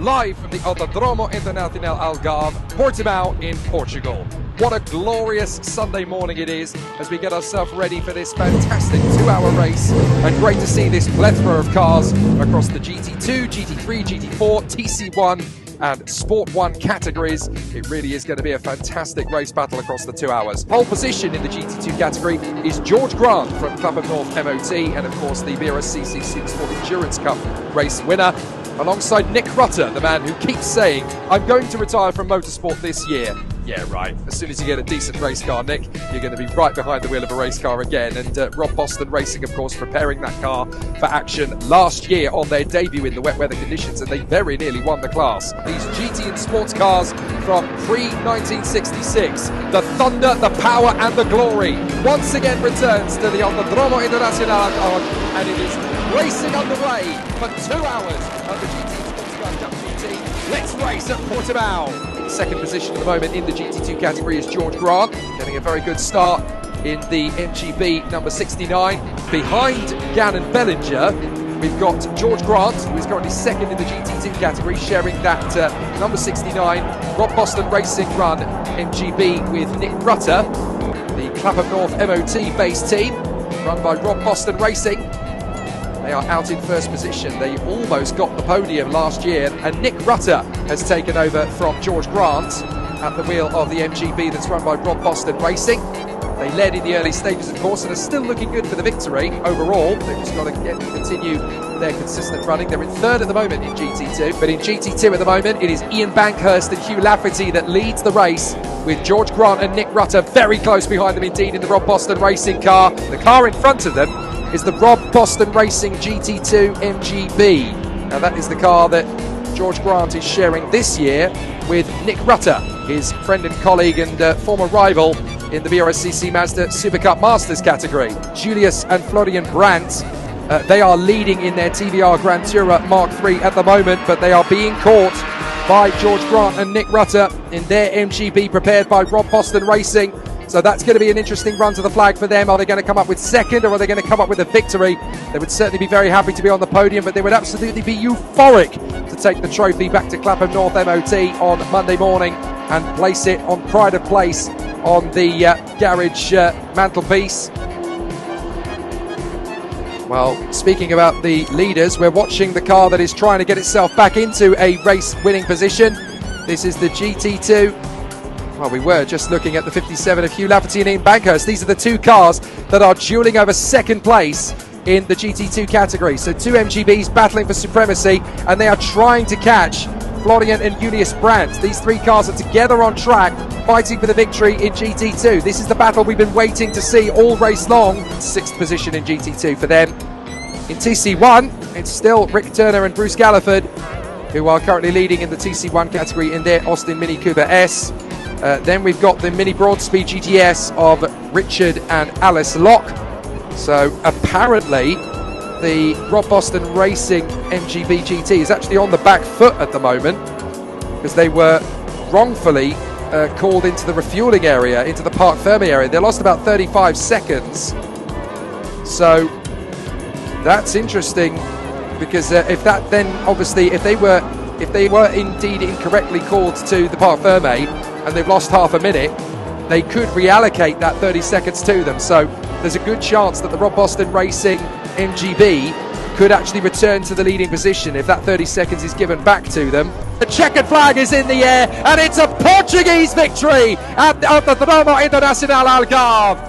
live from the Autódromo Internacional Algarve, Portimao in Portugal. What a glorious Sunday morning it is as we get ourselves ready for this fantastic 2-hour race, and great to see this plethora of cars across the GT2, GT3, GT4, TC1 and Sport 1 categories. It really is going to be a fantastic race battle across the 2 hours. Pole position in the GT2 category is George Grant from Clapham North MOT, and of course the GTSCC Sport Endurance Cup race winner, alongside Nick Rutter, the man who keeps saying, I'm going to retire from motorsport this year. Yeah, right. As soon as you get a decent race car, Nick, you're going to be right behind the wheel of a race car again. And Rob Boston Racing, of course, preparing that car for action last year on their debut in the wet weather conditions, and they very nearly won the class. These GT and sports cars from pre-1966, the thunder, the power and the glory once again returns to the Autódromo Internacional Algarve, and it is racing underway for 2 hours of the GT Sports Car Cup GT. Let's race at Portimao. Second position at the moment in the GT2 category is George Grant, getting a very good start in the MGB number 69. Behind Gannon Bellinger, we've got George Grant, who is currently second in the GT2 category, sharing that number 69 Rob Boston Racing run MGB with Nick Rutter. The Clapham North MOT based team, run by Rob Boston Racing. They are out in first position. They almost got the podium last year, and Nick Rutter has taken over from George Grant at the wheel of the MGB that's run by Rob Boston Racing. They led in the early stages, of course, and are still looking good for the victory overall. They've just got to continue their consistent running. They're in third at the moment in GT2, but in GT2 at the moment, it is Ian Bankhurst and Hugh Lafferty that leads the race, with George Grant and Nick Rutter very close behind them indeed in the Rob Boston Racing car. The car in front of them is the Rob Boston Racing GT2 MGB. Now that is the car that George Grant is sharing this year with Nick Rutter, his friend and colleague and former rival in the GTSCC Mazda Super Cup Masters category. Julius and Florian Brandt, they are leading in their TVR Grand Tourer Mark III at the moment, but they are being caught by George Grant and Nick Rutter in their MGB prepared by Rob Boston Racing. So that's going to be an interesting run to the flag for them. Are they going to come up with second, or are they going to come up with a victory? They would certainly be very happy to be on the podium, but they would absolutely be euphoric to take the trophy back to Clapham North MOT on Monday morning and place it on pride of place on the garage mantelpiece. Well, speaking about the leaders, we're watching the car that is trying to get itself back into a race-winning position. This is the GT2. Well, we were just looking at the 57 of Hugh Lafferty and Ian Bankhurst. These are the two cars that are duelling over second place in the GT2 category. So two MGBs battling for supremacy, and they are trying to catch Florian and Julius Brandt. These three cars are together on track, fighting for the victory in GT2. This is the battle we've been waiting to see all race long. Sixth position in GT2 for them. In TC1, it's still Rick Turner and Bruce Galliford, who are currently leading in the TC1 category in their Austin Mini Cooper S. Then we've got the Mini Broadspeed GTS of Richard and Alice Locke. So apparently the Rob Boston Racing MGB GT is actually on the back foot at the moment, because they were wrongfully called into the refueling area, into the Parc Fermé area. They lost about 35 seconds. So that's interesting, because if that then obviously if they were indeed incorrectly called to the Parc Fermé and they've lost half a minute, they could reallocate that 30 seconds to them. So there's a good chance that the Rob Boston Racing MGB could actually return to the leading position if that 30 seconds is given back to them. The checkered flag is in the air, and it's a Portuguese victory at the Autódromo Internacional Algarve.